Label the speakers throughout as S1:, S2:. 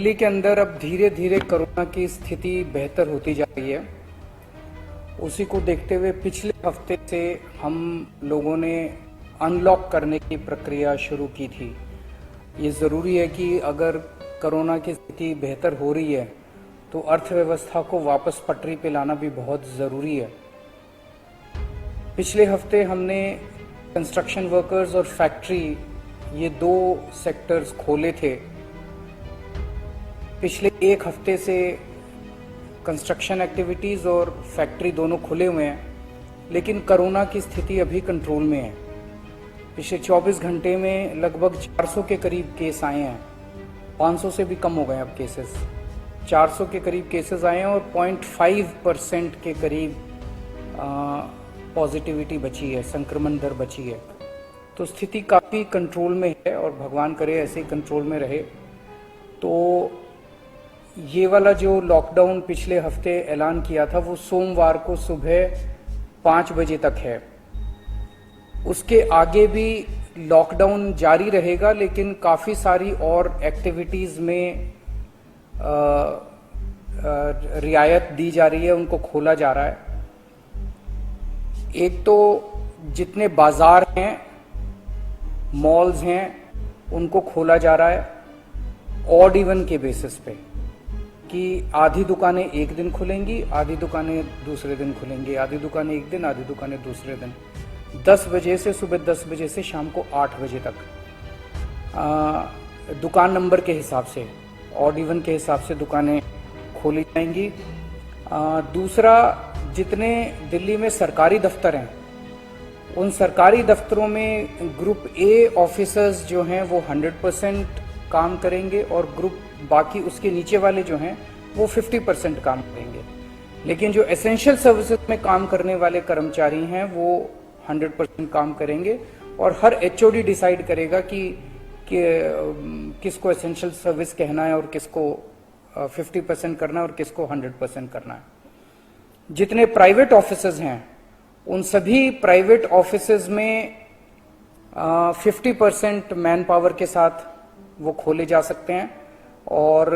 S1: दिल्ली के अंदर अब धीरे धीरे कोरोना की स्थिति बेहतर होती जा रही है। उसी को देखते हुए पिछले हफ्ते से हम लोगों ने अनलॉक करने की प्रक्रिया शुरू की थी। ये ज़रूरी है कि अगर कोरोना की स्थिति बेहतर हो रही है तो अर्थव्यवस्था को वापस पटरी पे लाना भी बहुत ज़रूरी है। पिछले हफ्ते हमने कंस्ट्रक्शन वर्कर्स और फैक्ट्री, ये दो सेक्टर्स खोले थे। पिछले एक हफ्ते से कंस्ट्रक्शन एक्टिविटीज़ और फैक्ट्री दोनों खुले हुए हैं, लेकिन कोरोना की स्थिति अभी कंट्रोल में है। पिछले 24 घंटे में लगभग 400 के करीब केस आए हैं। 500 से भी कम हो गए अब केसेस। 400 के करीब केसेस आए हैं और 0.5% के करीब पॉजिटिविटी बची है, संक्रमण दर बची है। तो स्थिति काफ़ी कंट्रोल में है और भगवान करे ऐसे ही कंट्रोल में रहे। तो ये वाला जो लॉकडाउन पिछले हफ्ते ऐलान किया था वो सोमवार को सुबह 5 बजे तक है। उसके आगे भी लॉकडाउन जारी रहेगा, लेकिन काफ़ी सारी और एक्टिविटीज़ में रियायत दी जा रही है, उनको खोला जा रहा है। एक तो जितने बाजार हैं, मॉल्स हैं, उनको खोला जा रहा है ऑड इवन के बेसिस पे, कि आधी दुकानें एक दिन खुलेंगी, आधी दुकानें दूसरे दिन खुलेंगी, आधी दुकानें एक दिन, आधी दुकानें दूसरे दिन। 10 बजे से सुबह 10 बजे से शाम को 8 बजे तक दुकान नंबर के हिसाब से, ऑड इवन के हिसाब से दुकानें खोली जाएंगी। दूसरा, जितने दिल्ली में सरकारी दफ्तर हैं, उन सरकारी दफ्तरों में ग्रुप ए ऑफिसर्स जो हैं वो 100% काम करेंगे और ग्रुप बाकी उसके नीचे वाले जो हैं वो 50% काम करेंगे। लेकिन जो एसेंशियल सर्विसेज में काम करने वाले कर्मचारी हैं वो 100% काम करेंगे और हर एचओडी डिसाइड करेगा कि किसको एसेंशियल सर्विस कहना है और किसको 50% करना है और किसको 100% करना है। जितने प्राइवेट ऑफिसेज हैं उन सभी प्राइवेट ऑफिसेज में 50% मैन पावर के साथ वो खोले जा सकते हैं और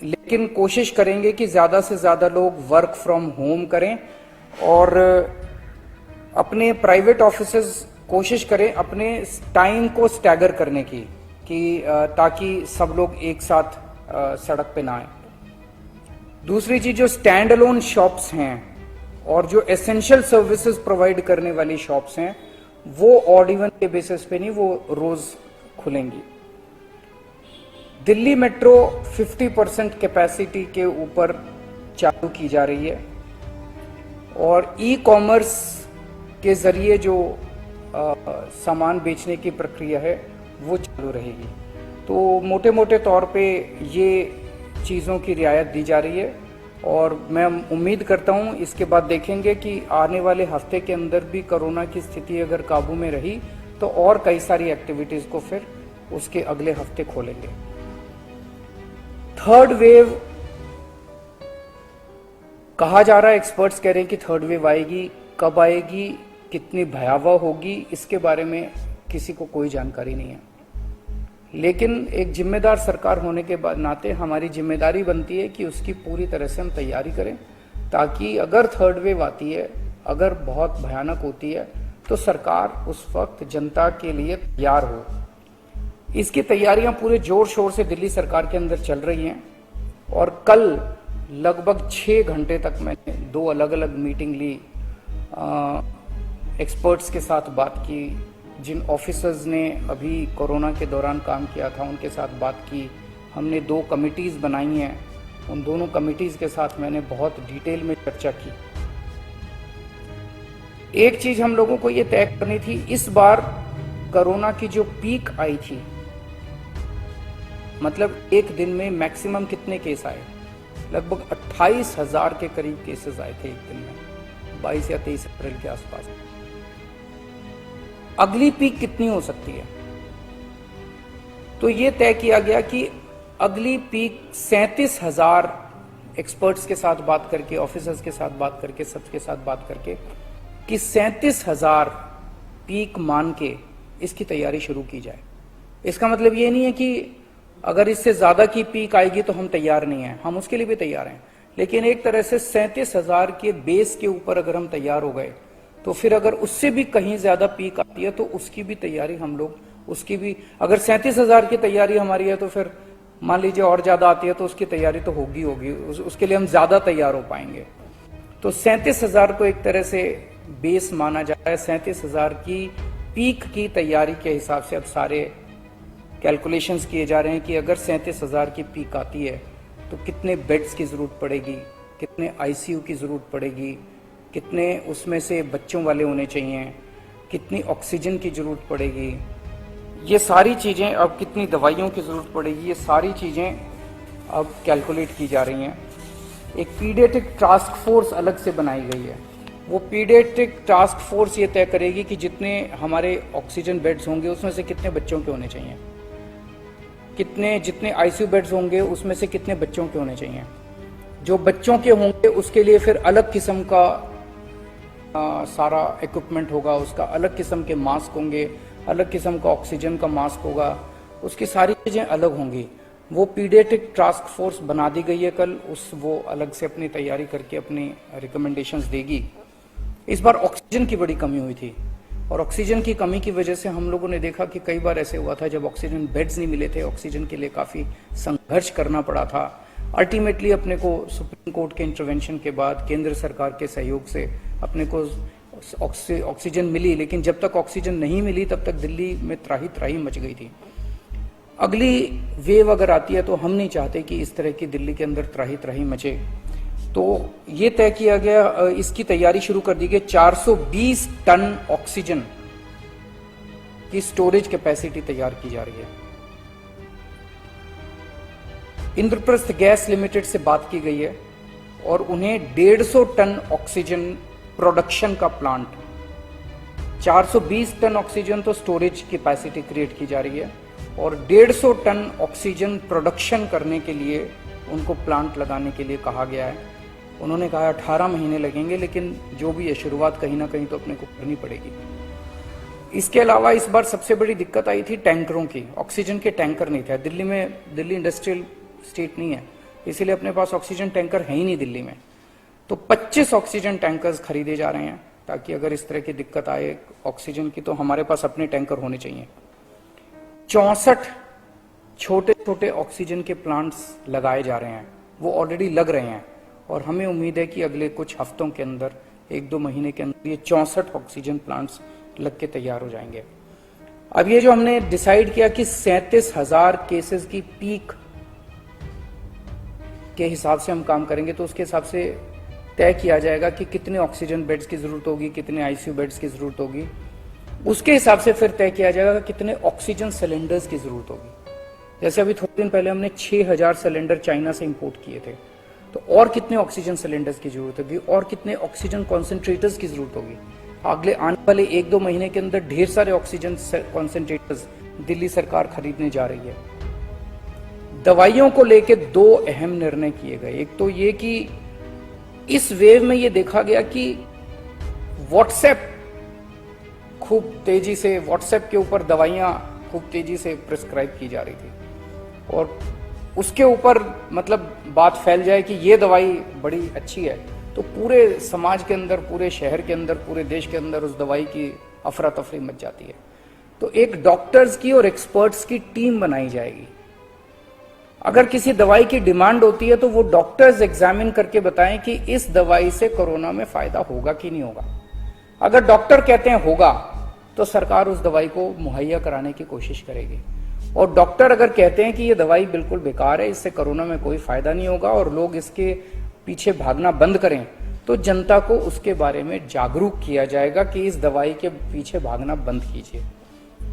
S1: लेकिन कोशिश करेंगे कि ज़्यादा से ज़्यादा लोग वर्क फ्रॉम होम करें और अपने प्राइवेट ऑफिसेज कोशिश करें अपने टाइम को स्टैगर करने की, कि ताकि सब लोग एक साथ सड़क पे ना आए। दूसरी चीज, जो स्टैंड अलोन शॉप्स हैं और जो एसेंशियल सर्विसेज प्रोवाइड करने वाली शॉप्स हैं वो ऑड इवन के बेसिस पे नहीं, वो रोज खुलेंगी। दिल्ली मेट्रो 50% कैपेसिटी के ऊपर चालू की जा रही है और ई कॉमर्स के जरिए जो सामान बेचने की प्रक्रिया है वो चालू रहेगी। तो मोटे मोटे तौर पे ये चीज़ों की रियायत दी जा रही है और मैं उम्मीद करता हूँ इसके बाद देखेंगे कि आने वाले हफ्ते के अंदर भी कोरोना की स्थिति अगर काबू में रही तो और कई सारी एक्टिविटीज़ को फिर उसके अगले हफ्ते खोलेंगे। थर्ड वेव कहा जा रहा है, एक्सपर्ट्स कह रहे हैं कि थर्ड वेव आएगी। कब आएगी, कितनी भयावह होगी, इसके बारे में किसी को कोई जानकारी नहीं है। लेकिन एक जिम्मेदार सरकार होने के नाते हमारी जिम्मेदारी बनती है कि उसकी पूरी तरह से हम तैयारी करें, ताकि अगर थर्ड वेव आती है, अगर बहुत भयानक होती है, तो सरकार उस वक्त जनता के लिए तैयार हो। इसकी तैयारियां पूरे जोर शोर से दिल्ली सरकार के अंदर चल रही हैं और कल लगभग 6 घंटे तक मैंने 2 अलग अलग मीटिंग ली, एक्सपर्ट्स के साथ बात की, जिन ऑफिसर्स ने अभी कोरोना के दौरान काम किया था उनके साथ बात की। हमने 2 कमिटीज़ बनाई हैं, उन दोनों कमिटीज़ के साथ मैंने बहुत डिटेल में चर्चा की। एक चीज़ हम लोगों को ये तय करनी थी, इस बार कोरोना की जो पीक आई थी, मतलब एक दिन में मैक्सिमम कितने केस आए, लगभग 28,000 के करीब केसेस आए थे एक दिन में, 22 या 23 अप्रैल के आसपास। अगली पीक कितनी हो सकती है, तो ये तय किया गया कि अगली पीक 37,000, एक्सपर्ट्स के साथ बात करके, ऑफिसर्स के साथ बात करके, सबके साथ बात करके, कि 37,000 पीक मान के इसकी तैयारी शुरू की जाए। इसका मतलब ये नहीं है कि अगर इससे ज्यादा की पीक आएगी तो हम तैयार नहीं हैं, हम उसके लिए भी तैयार हैं। लेकिन एक तरह से 37,000 के बेस के ऊपर अगर हम तैयार हो गए तो फिर अगर उससे भी कहीं ज्यादा पीक आती है तो उसकी भी तैयारी हम लोग, उसकी भी, अगर 37,000 की तैयारी हमारी है तो फिर मान लीजिए और ज्यादा आती है तो उसकी तैयारी तो होगी उसके लिए हम ज्यादा तैयार हो पाएंगे। तो 37,000 को एक तरह से बेस माना जा रहा है। 37,000 की पीक की तैयारी के हिसाब से अब सारे कैलकुलेशंस किए जा रहे हैं कि अगर 37,000 की पीक आती है तो कितने बेड्स की जरूरत पड़ेगी, कितने आईसीयू की जरूरत पड़ेगी, कितने उसमें से बच्चों वाले होने चाहिए, कितनी ऑक्सीजन की जरूरत पड़ेगी, ये सारी चीजें, अब कितनी दवाइयों की जरूरत पड़ेगी, ये सारी चीजें अब कैलकुलेट की जा रही हैं। एक पीडियाट्रिक टास्क फोर्स अलग से बनाई गई है। वो पीडियाट्रिक टास्क फोर्स ये तय करेगी कि जितने हमारे ऑक्सीजन बेड्स होंगे उसमें से कितने बच्चों के होने चाहिए, जितने आईसीयू बेड्स होंगे उसमें से कितने बच्चों के होने चाहिए। जो बच्चों के होंगे उसके लिए फिर अलग किस्म का सारा इक्विपमेंट होगा, उसका अलग किस्म के मास्क होंगे, अलग किस्म का ऑक्सीजन का मास्क होगा, उसकी सारी चीजें अलग होंगी। वो पीडियाट्रिक टास्क फोर्स बना दी गई है कल, वो अलग से अपनी तैयारी करके अपनी रिकमेंडेशंस देगी। इस बार ऑक्सीजन की बड़ी कमी हुई थी और ऑक्सीजन की कमी की वजह से हम लोगों ने देखा कि कई बार ऐसे हुआ था जब ऑक्सीजन बेड्स नहीं मिले थे, ऑक्सीजन के लिए काफी संघर्ष करना पड़ा था। अल्टीमेटली अपने को सुप्रीम कोर्ट के इंटरवेंशन के बाद केंद्र सरकार के सहयोग से अपने को ऑक्सीजन मिली, लेकिन जब तक ऑक्सीजन नहीं मिली तब तक दिल्ली में त्राही त्राही मच गई थी। अगली वेव अगर आती है तो हम नहीं चाहते कि इस तरह की दिल्ली के अंदर त्राही त्राही मचे। तो ये तय किया गया, इसकी तैयारी शुरू कर दी गई। 420 टन ऑक्सीजन की स्टोरेज कैपेसिटी तैयार की जा रही है। इंद्रप्रस्थ गैस लिमिटेड से बात की गई है और उन्हें 150 टन ऑक्सीजन प्रोडक्शन का प्लांट, 420 टन ऑक्सीजन तो स्टोरेज कैपेसिटी क्रिएट की जा रही है और 150 टन ऑक्सीजन प्रोडक्शन करने के लिए उनको प्लांट लगाने के लिए कहा गया है। उन्होंने कहा 18 महीने लगेंगे, लेकिन जो भी है शुरुआत कहीं ना कहीं तो अपने को करनी पड़ेगी। इसके अलावा इस बार सबसे बड़ी दिक्कत आई थी टैंकरों की। ऑक्सीजन के टैंकर नहीं थे दिल्ली में, दिल्ली इंडस्ट्रियल स्टेट नहीं है, इसीलिए अपने पास ऑक्सीजन टैंकर है ही नहीं दिल्ली में। तो 25 ऑक्सीजन टैंकर्स खरीदे जा रहे हैं ताकि अगर इस तरह की दिक्कत आए ऑक्सीजन की तो हमारे पास अपने टैंकर होने चाहिए। 64 छोटे छोटे ऑक्सीजन के प्लांट्स लगाए जा रहे हैं, वो ऑलरेडी लग रहे हैं और हमें उम्मीद है कि अगले कुछ हफ्तों के अंदर, 1-2 महीने के अंदर ये 64 ऑक्सीजन प्लांट्स लग के तैयार हो जाएंगे। अब ये जो हमने डिसाइड किया कि 37,000 केसेस की पीक के हिसाब से हम काम करेंगे, तो उसके हिसाब से तय किया जाएगा कि कितने ऑक्सीजन बेड्स की जरूरत होगी, कितने आईसीयू बेड्स की जरूरत होगी। उसके हिसाब से फिर तय किया जाएगा कितने ऑक्सीजन सिलेंडर्स की जरूरत होगी। जैसे अभी थोड़े दिन पहले हमने 6,000 सिलेंडर चाइना से इंपोर्ट किए थे, तो और कितने ऑक्सीजन सिलेंडर्स की जरूरत होगी और कितने ऑक्सीजन कॉन्सेंट्रेटर्स की जरूरत होगी। अगले आने वाले 1-2 महीने के अंदर ढेर सारे ऑक्सीजन कॉन्सेंट्रेटर्स दिल्ली सरकार खरीदने जा रही है। दवाइयों को लेकर 2 अहम निर्णय किए गए। एक तो ये कि इस वेव में ये देखा गया कि व्हाट्सएप खूब तेजी से, व्हाट्सएप के ऊपर दवाइयां खूब तेजी से प्रिस्क्राइब की जा रही थी और उसके ऊपर मतलब बात फैल जाए कि ये दवाई बड़ी अच्छी है, तो पूरे समाज के अंदर, पूरे शहर के अंदर, पूरे देश के अंदर उस दवाई की अफरा तफरी मच जाती है। तो एक डॉक्टर्स की और एक्सपर्ट्स की टीम बनाई जाएगी। अगर किसी दवाई की डिमांड होती है तो वो डॉक्टर्स एग्जामिन करके बताएं कि इस दवाई से कोरोना में फायदा होगा कि नहीं होगा। अगर डॉक्टर कहते हैं होगा तो सरकार उस दवाई को मुहैया कराने की कोशिश करेगी, और डॉक्टर अगर कहते हैं कि ये दवाई बिल्कुल बेकार है, इससे कोरोना में कोई फायदा नहीं होगा और लोग इसके पीछे भागना बंद करें, तो जनता को उसके बारे में जागरूक किया जाएगा कि इस दवाई के पीछे भागना बंद कीजिए।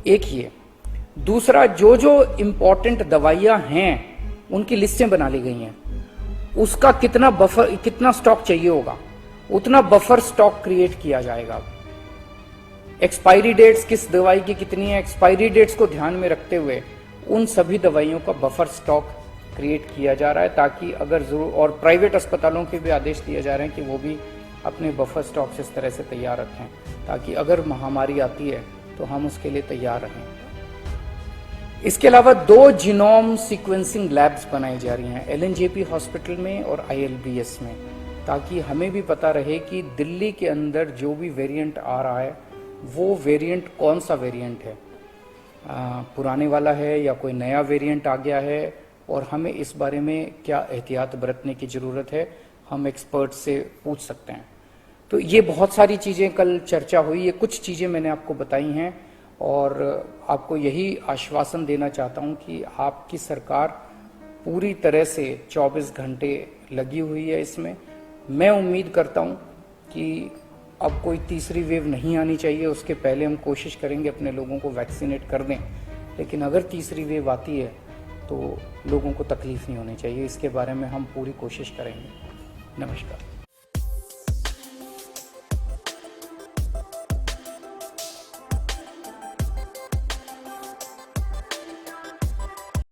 S1: एक ये। दूसरा, जो जो इंपॉर्टेंट दवाइयां हैं उनकी लिस्टें बना ली गई हैं, उसका कितना बफर, कितना स्टॉक चाहिए होगा उतना बफर स्टॉक क्रिएट किया जाएगा। एक्सपायरी डेट्स किस दवाई की कितनी है, एक्सपायरी डेट्स को ध्यान में रखते हुए उन सभी दवाइयों का बफर स्टॉक क्रिएट किया जा रहा है, ताकि अगर जरूर, और प्राइवेट अस्पतालों के भी आदेश दिए जा रहे हैं कि वो भी अपने बफर स्टॉक्स इस तरह से तैयार रखें ताकि अगर महामारी आती है तो हम उसके लिए तैयार रहें। इसके अलावा 2 जीनोम सीक्वेंसिंग लैब्स बनाई जा रही हैं एलएनजेपी हॉस्पिटल में और आईएलबीएस में, ताकि हमें भी पता रहे कि दिल्ली के अंदर जो भी वेरिएंट आ रहा है वो वेरिएंट कौन सा वेरिएंट है, पुराने वाला है या कोई नया वेरिएंट आ गया है, और हमें इस बारे में क्या एहतियात बरतने की ज़रूरत है, हम एक्सपर्ट से पूछ सकते हैं। तो ये बहुत सारी चीज़ें कल चर्चा हुई, ये कुछ चीज़ें मैंने आपको बताई हैं और आपको यही आश्वासन देना चाहता हूं कि आपकी सरकार पूरी तरह से 24 घंटे लगी हुई है इसमें। मैं उम्मीद करता हूं कि अब कोई तीसरी वेव नहीं आनी चाहिए, उसके पहले हम कोशिश करेंगे अपने लोगों को वैक्सीनेट कर दें, लेकिन अगर तीसरी वेव आती है तो लोगों को तकलीफ नहीं होनी चाहिए, इसके बारे में हम पूरी कोशिश करेंगे। नमस्कार।